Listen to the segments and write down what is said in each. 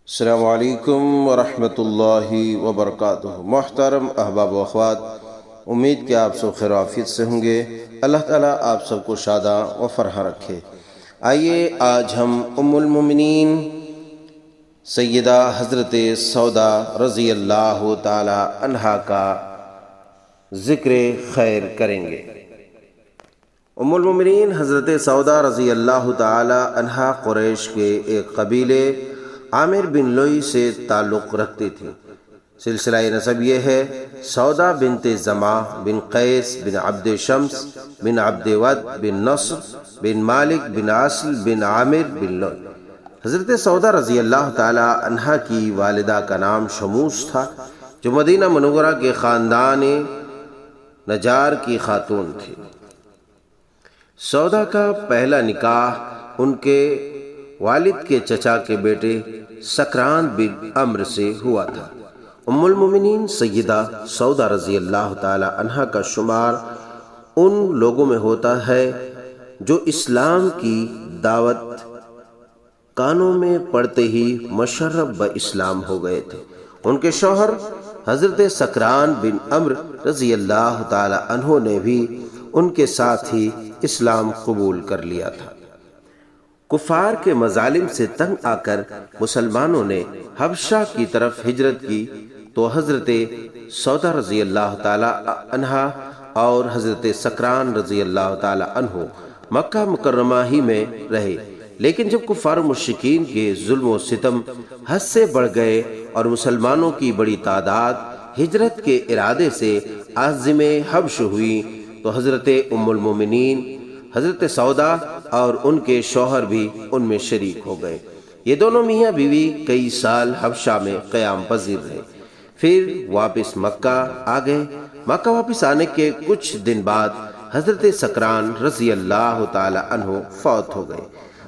السلام علیکم ورحمۃ اللہ وبرکاتہ۔ محترم احباب و اخوات، امید کہ آپ سب خیر و عافیت سے ہوں گے۔ اللہ تعالیٰ آپ سب کو شاداں و فرحاں رکھے۔ آئیے آج ہم ام المومنین سیدہ حضرت سودا رضی اللہ تعالی عنہا کا ذکر خیر کریں گے۔ ام المومنین حضرت سودا رضی اللہ تعالی عنہا قریش کے ایک قبیلے عامر بن لوئی سے تعلق رکھتی تھی۔ سلسلہ نسب یہ ہے: سودا بنت زماں بن قیس بن عبد شمس بن عبد ود بن نصر بن مالک بن عاصل بن عامر بن لوئی۔ حضرت سودا رضی اللہ تعالی عنہا کی والدہ کا نام شموس تھا، جو مدینہ منورہ کے خاندان نجار کی خاتون تھی۔ سودا کا پہلا نکاح ان کے والد کے چچا کے بیٹے سکران بن عمرو سے ہوا تھا۔ ام المومنین سیدہ سودا رضی اللہ تعالی عنہا کا شمار ان لوگوں میں ہوتا ہے جو اسلام کی دعوت کانوں میں پڑتے ہی مشرب اسلام ہو گئے تھے۔ ان کے شوہر حضرت سکران بن عمرو رضی اللہ تعالی عنہ نے بھی ان کے ساتھ ہی اسلام قبول کر لیا تھا۔ کفار کے مظالم سے تنگ آ کر مسلمانوں نے حبشہ کی طرف ہجرت کی تو حضرت سودا رضی اللہ تعالی عنہا اور حضرت سکران رضی اللہ تعالی عنہ مکہ مکرمہ ہی میں رہے، لیکن جب کفار مشرکین کے ظلم و ستم حد سے بڑھ گئے اور مسلمانوں کی بڑی تعداد ہجرت کے ارادے سے عازم حبش ہوئی تو حضرت ام المومنین حضرت سودا اور ان کے شوہر بھی ان میں شریک ہو گئے۔ یہ دونوں میاں بیوی کئی سال حبشہ میں قیام پذیر رہے، پھر واپس مکہ آ گئے۔ مکہ واپس آنے کے کچھ دن بعد حضرت سکران رضی اللہ تعالی عنہ فوت ہو گئے۔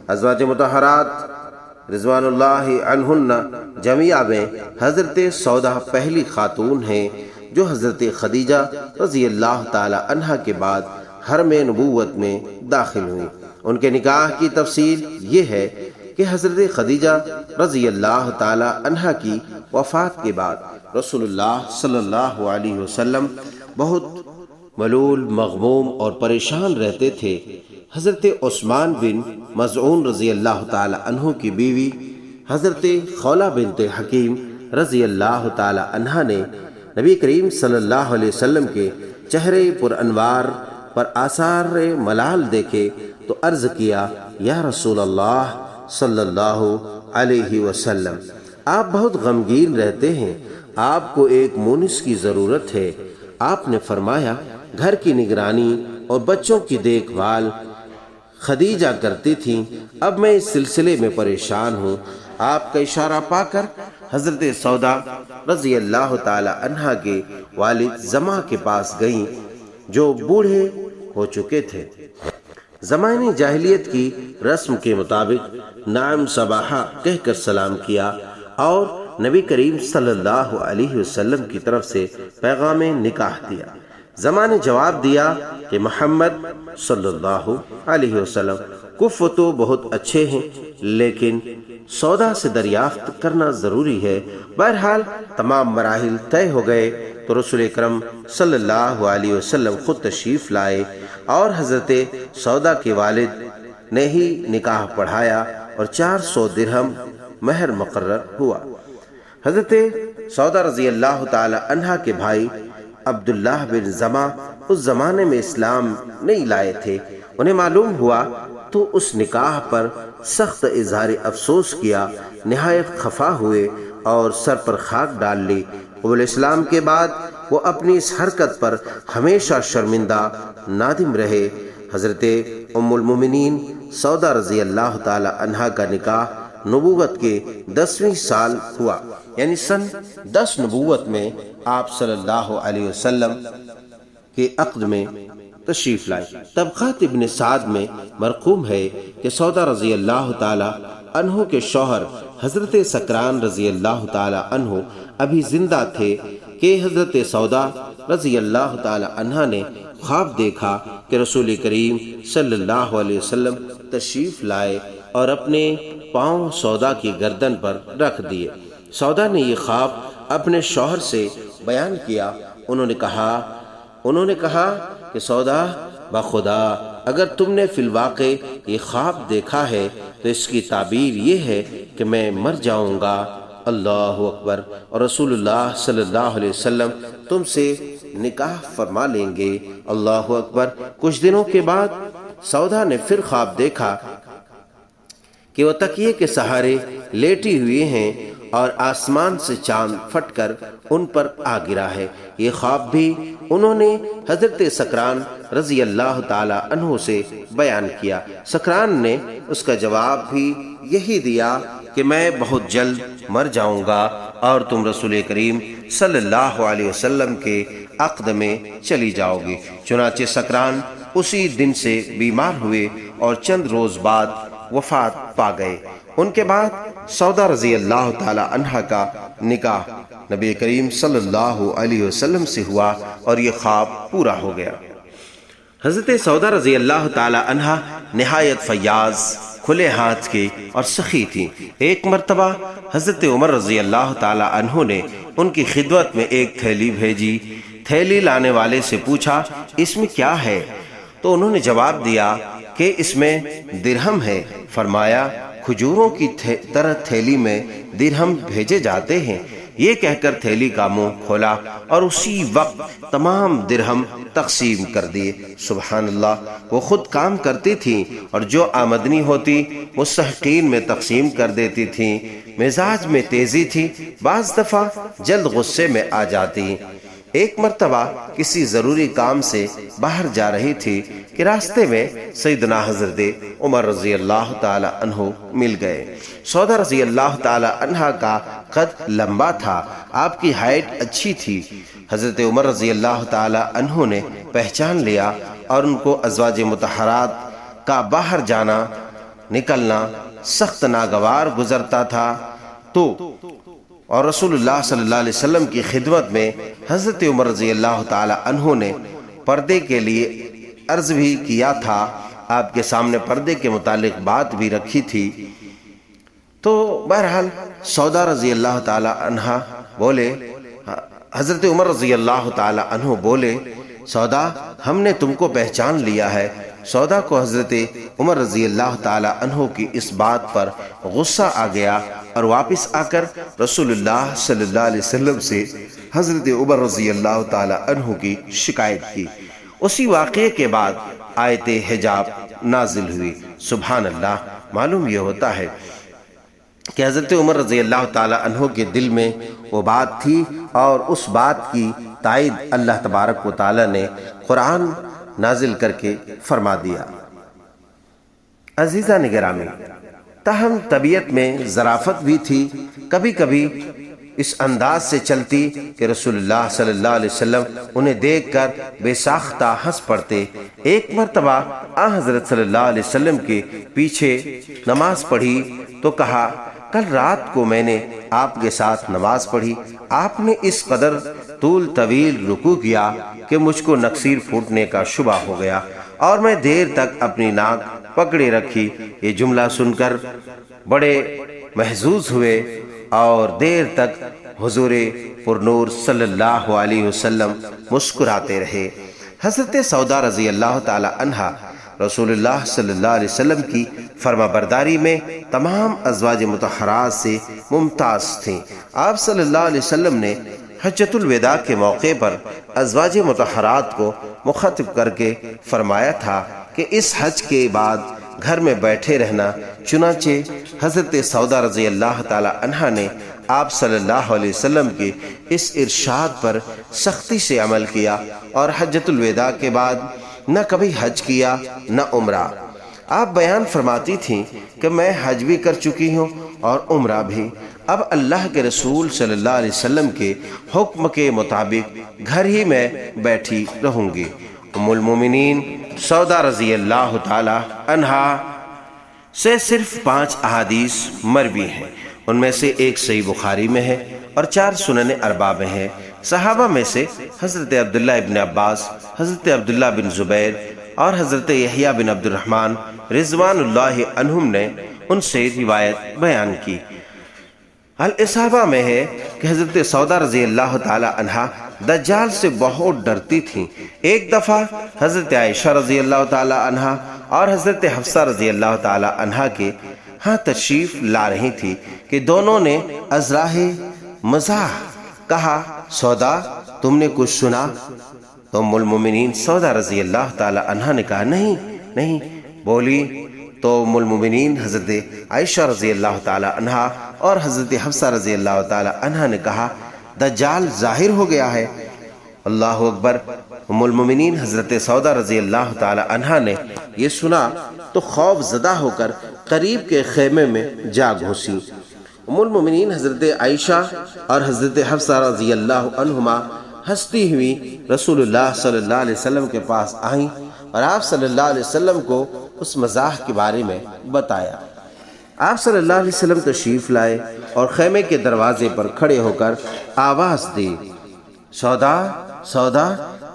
ازواج مطہرات رضوان اللہ عنہن جمیعہ میں حضرت سودا پہلی خاتون ہیں جو حضرت خدیجہ رضی اللہ تعالی عنہا کے بعد حرم نبوت میں داخل ہوئی۔ ان کے نکاح کی تفصیل یہ ہے کہ حضرت خدیجہ رضی اللہ تعالی عنہا کی وفات کے بعد رسول اللہ صلی اللہ علیہ وسلم بہت ملول، مغموم اور پریشان رہتے تھے۔ حضرت عثمان بن مظعون رضی اللہ تعالی عنہ کی بیوی حضرت خولہ بنت حکیم رضی اللہ تعالی عنہا نے نبی کریم صلی اللہ علیہ وسلم کے چہرے پر انوار پر آثار ملال دیکھے تو عرض کیا: یا رسول اللہ صلی اللہ علیہ وسلم، آپ بہت غمگین رہتے ہیں، آپ کو ایک مونس کی ضرورت ہے۔ آپ نے فرمایا: گھر کی نگرانی اور بچوں کی دیکھ بھال خدیجہ کرتی تھیں، اب میں اس سلسلے میں پریشان ہوں۔ آپ کا اشارہ پا کر حضرت سودا رضی اللہ تعالی عنہا کے والد زماں کے پاس گئیں جو بوڑھے ہو چکے تھے۔ زمانے جاہلیت کی رسم کے مطابق نعم صباحا کہہ کر سلام کیا اور نبی کریم صلی اللہ علیہ وسلم کی طرف سے پیغام نکاح دیا۔ زماں نے جواب دیا کہ محمد صلی اللہ علیہ وسلم کف تو بہت اچھے ہیں، لیکن سودا سے دریافت کرنا ضروری ہے۔ بہرحال تمام مراحل طے ہو گئے تو رسول اکرم صلی اللہ علیہ وسلم خود تشریف لائے اور حضرت سودا کے والد نے ہی نکاح پڑھایا اور 400 درہم مہر مقرر ہوا۔ حضرت سودا رضی اللہ تعالی عنہا کے بھائی عبداللہ بن زماں اس زمانے میں اسلام نہیں لائے تھے۔ انہیں معلوم ہوا تو اس نکاح پر سخت اظہار افسوس کیا، نہایت خفا ہوئے اور سر پر خاک ڈال لی۔ قبول اسلام کے بعد وہ اپنی اس حرکت پر ہمیشہ شرمندہ نادم رہے۔ حضرت ام المومنین سودا رضی اللہ تعالی عنہا کا نکاح نبوت کے 10ویں سال ہوا، یعنی سن 10 نبوت میں آپ صلی اللہ علیہ وسلم کے عقد میں تشریف لائے۔ طبقات ابن سعد میں مرقوم ہے کہ سودا رضی اللہ تعالی عنہ کے شوہر حضرت سکران رضی اللہ تعالی عنہ ابھی زندہ تھے کہ حضرت سودا رضی اللہ تعالی عنہ نے خواب دیکھا کہ رسول کریم صلی اللہ علیہ وسلم تشریف لائے اور اپنے پاؤں سودا کی گردن پر رکھ دیے۔ سودا نے یہ خواب اپنے شوہر سے بیان کیا۔ انہوں نے کہا کہ سودا، بخدا اگر تم نے فی الواقع یہ خواب دیکھا ہے تو اس کی تعبیر یہ ہے کہ میں مر جاؤں گا۔ اللہ اکبر۔ اور رسول اللہ صلی اللہ علیہ وسلم تم سے نکاح فرما لیں گے۔ اللہ اکبر۔ کچھ دنوں کے بعد سودا نے پھر خواب دیکھا کہ وہ تکیے کے سہارے لیٹی ہوئی ہیں اور آسمان سے چاند پھٹ کر ان پر آ گرا ہے۔ یہ خواب بھی انہوں نے حضرت سکران رضی اللہ تعالی عنہ سے بیان کیا۔ سکران نے اس کا جواب بھی یہی دیا کہ میں بہت جلد مر جاؤں گا اور تم رسول کریم صلی اللہ علیہ وسلم کے عقد میں چلی جاؤ گی۔ چنانچہ سکران اسی دن سے بیمار ہوئے اور چند روز بعد وفات پا گئے۔ ان کے بعد سودا رضی اللہ تعالی عنہ کا نکاح نبی کریم صلی اللہ علیہ وسلم سے ہوا اور یہ خواب پورا ہو گیا۔ حضرت سودا رضی اللہ تعالی عنہ نہایت فیاض، کھلے ہاتھ کی اور سخی تھی۔ ایک مرتبہ حضرت عمر رضی اللہ تعالی عنہ نے ان کی خدمت میں ایک تھیلی بھیجی۔ تھیلی لانے والے سے پوچھا اس میں کیا ہے؟ تو انہوں نے جواب دیا کہ اس میں درہم ہے۔ فرمایا کھجوروں کی طرح تھیلی میں درہم بھیجے جاتے ہیں۔ یہ کہہ کر تھیلی کا منہ کھولا اور اسی وقت تمام درہم تقسیم کر دیے۔ سبحان اللہ۔ وہ خود کام کرتی تھیں اور جو آمدنی ہوتی مستحقین میں تقسیم کر دیتی تھیں۔ مزاج میں تیزی تھی، بعض دفعہ جلد غصے میں آ جاتی۔ ایک مرتبہ کسی ضروری کام سے باہر جا رہی تھی کہ راستے میں سیدنا حضرت عمر رضی اللہ تعالی عنہ مل گئے۔ سودا رضی اللہ تعالی عنہ کا قد لمبا تھا، آپ کی ہائٹ اچھی تھی۔ حضرت عمر رضی اللہ تعالی عنہ نے پہچان لیا اور ان کو ازواج مطہرات کا باہر جانا نکلنا سخت ناگوار گزرتا تھا اور رسول اللہ صلی اللہ علیہ وسلم کی خدمت میں حضرت عمر رضی اللہ تعالی عنہ نے پردے کے لیے عرض بھی کیا تھا۔ آپ کے سامنے پردے کے متعلق بات بھی رکھی تھی۔ تو بہرحال سودا رضی اللہ تعالی عنہ بولے، حضرت عمر رضی اللہ تعالی عنہ بولے سودا ہم نے تم کو پہچان لیا ہے۔ سودا کو حضرت عمر رضی اللہ تعالی عنہ کی اس بات پر غصہ آ گیا اور واپس آ کر رسول اللہ صلی اللہ علیہ وسلم سے حضرت عمر رضی اللہ تعالی عنہ کی شکایت کی۔ اسی واقعے کے بعد آیت حجاب نازل ہوئی۔ سبحان اللہ۔ معلوم یہ ہوتا ہے کہ حضرت عمر رضی اللہ تعالی عنہ کے دل میں وہ بات تھی اور اس بات کی تائید اللہ تبارک و تعالی نے قرآن نازل کر کے فرما دیا۔ عزیزان گرامی، تاہم طبیعت میں ظرافت بھی تھی، کبھی کبھی اس انداز سے چلتی کہ رسول اللہ صلی اللہ علیہ وسلم انہیں دیکھ کر بے ساختہ ہنس پڑتے۔ ایک مرتبہ حضرت صلی اللہ علیہ وسلم کے پیچھے نماز پڑھی تو کہا کل رات کو میں نے آپ کے ساتھ نماز پڑھی، آپ نے اس قدر طویل رکوع کیا کہ مجھ کو نکسیر پھوٹنے کا شبہ ہو گیا اور میں دیر تک اپنی ناک پکڑے رکھی۔ یہ جملہ سن کر بڑے محظوظ ہوئے اور دیر تک حضور پرنور صلی اللہ علیہ وسلم مسکراتے رہے۔ حضرت سودا رضی اللہ تعالی عنہ رسول اللہ صلی اللہ علیہ وسلم کی فرما برداری میں تمام ازواج مطہرات سے ممتاز تھیں۔ آپ صلی اللہ علیہ وسلم نے حجۃ الوداع کے موقع پر ازواج مطہرات کو مخاطب کر کے فرمایا تھا کہ اس حج کے بعد گھر میں بیٹھے رہنا۔ چنانچہ حضرت سودا رضی اللہ تعالی عنہ نے آپ صلی اللہ علیہ وسلم کے اس ارشاد پر سختی سے عمل کیا اور حجۃ الوداع کے بعد نہ کبھی حج کیا نہ عمرہ۔ آپ بیان فرماتی تھیں کہ میں حج بھی کر چکی ہوں اور عمرہ بھی، اب اللہ کے رسول صلی اللہ علیہ وسلم کے حکم کے مطابق گھر ہی میں بیٹھی رہوں گی۔ ام المومنین سودا رضی اللہ تعالی عنہا سے صرف 5 احادیث مروی ہیں، ان میں سے ایک صحیح بخاری میں ہے اور 4 سنن اربع میں ہے۔ صحابہ میں سے حضرت عبداللہ ابن عباس، حضرت عبداللہ بن زبیر اور حضرت یحییٰ بن عبد الرحمن رضوان اللہ عنہم نے ان سے روایت بیان کی۔ الاصابہ میں ہے کہ حضرت سودا رضی اللہ تعالی عنہا دجال سے بہت ڈرتی تھیں۔ ایک دفعہ حضرت عائشہ رضی اللہ تعالی عنہا اور حضرت حفصہ رضی اللہ تعالی عنہا کے ہاں تشریف لا رہی تھی کہ دونوں نے ازراہ مزاح کہا، سودا تم نے کچھ سنا؟ تو ام المومنین سودا رضی اللہ تعالی عنہا نے کہا نہیں بولی۔ تو ام المومنین حضرت عائشہ رضی اللہ تعالی عنہا اور حضرت حفصہ رضی اللہ تعالی عنہا نے کہا، دجال ظاہر ہو گیا ہے۔ اللہ اکبر۔ ام المومنین حضرت سودا رضی اللہ تعالی عنہا نے یہ سنا تو خوف زدہ ہو کر قریب کے خیمے میں جا گھسی۔ ام المومنین حضرت عائشہ اور حضرت حفصہ رضی اللہ عنہما ہنستی ہوئی رسول اللہ صلی اللہ علیہ وسلم کے پاس آئیں اور آپ صلی اللہ علیہ وسلم کو اس مزاح کے بارے میں بتایا۔ آپ صلی اللہ علیہ وسلم تشریف لائے اور خیمے کے دروازے پر کھڑے ہو کر آواز دی، سودا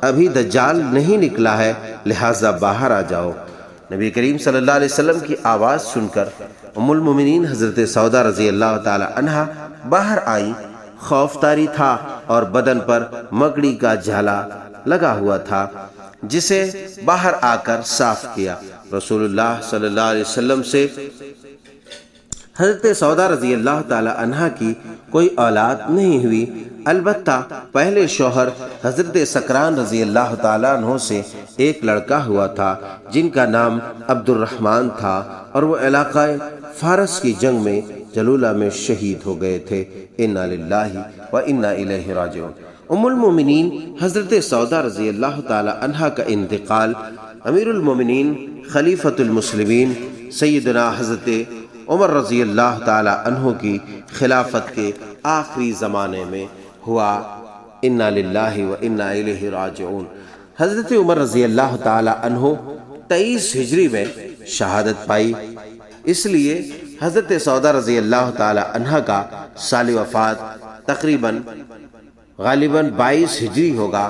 ابھی دجال نہیں نکلا ہے، لہٰذا باہر آ جاؤ۔ نبی کریم صلی اللہ علیہ وسلم کی آواز سن کر ام المومنین حضرت سودا رضی اللہ تعالی عنہا باہر آئی۔ خوف طاری تھا اور بدن پر مکڑی کا جھالا لگا ہوا تھا، جسے باہر آ کر صاف کیا۔ رسول اللہ صلی اللہ علیہ وسلم سے حضرت سودا رضی اللہ تعالی عنہا کی کوئی اولاد نہیں ہوئی، البتہ پہلے شوہر حضرت سکران رضی اللہ تعالیٰ عنہ سے ایک لڑکا ہوا تھا جن کا نام عبد الرحمن تھا، اور وہ علاقہ فارس کی جنگ میں جلولہ میں شہید ہو گئے تھے۔ انا للہ و انا الیہ راجعون۔ ام المومنین حضرت سودا رضی اللہ تعالی عنہا کا انتقال امیر المومنین خلیفۃ المسلمین سیدنا حضرت عمر رضی اللہ تعالی عنہ کی خلافت کے آخری زمانے میں ہوا۔ انا للہ و انا الیہ راجعون۔ حضرت عمر رضی اللہ تعالی عنہ 23 ہجری میں شہادت پائی، اس لیے حضرت سودا رضی اللہ تعالی عنہ کا سال وفات غالباً 22 ہجری ہوگا۔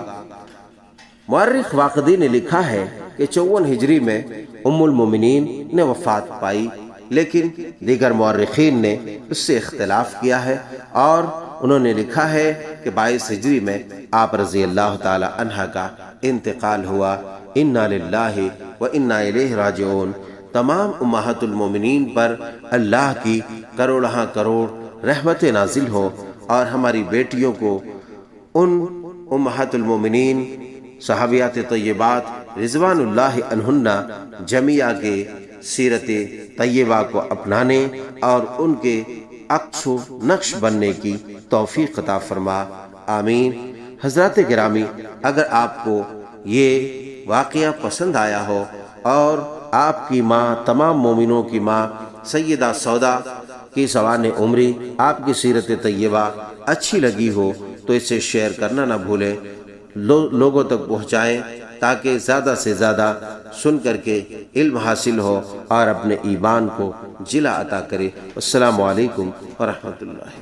مورخ واقدی نے لکھا ہے کہ 54 ہجری میں ام المومنین نے وفات پائی، لیکن دیگر مورخین نے اس سے اختلاف کیا ہے اور انہوں نے لکھا ہے کہ 22 ہجری میں آپ رضی اللہ تعالی عنہ کا انتقال ہوا۔ انا للہ و انا الیہ راجعون۔ تمام امہات المومنین پر اللہ کی کروڑہاں کروڑ رحمت نازل ہو، اور ہماری بیٹیوں کو ان امہات المومنین صحابیات طیبات رضوان اللہ عنہن جمیعہ کے سیرت طیبہ کو اپنانے اور ان کے عکس و نقش بننے کی توفیق عطا فرما، آمین۔ حضرات گرامی، اگر آپ کو یہ واقعہ پسند آیا ہو اور آپ کی ماں، تمام مومنوں کی ماں سیدہ سودا کی سوانح عمری، آپ کی سیرت طیبہ اچھی لگی ہو تو اسے شیئر کرنا نہ بھولیں، لوگوں تک پہنچائیں تاکہ زیادہ سے زیادہ سن کر کے علم حاصل ہو اور اپنے ایمان کو جلا عطا کرے۔ السلام علیکم ورحمۃ اللہ۔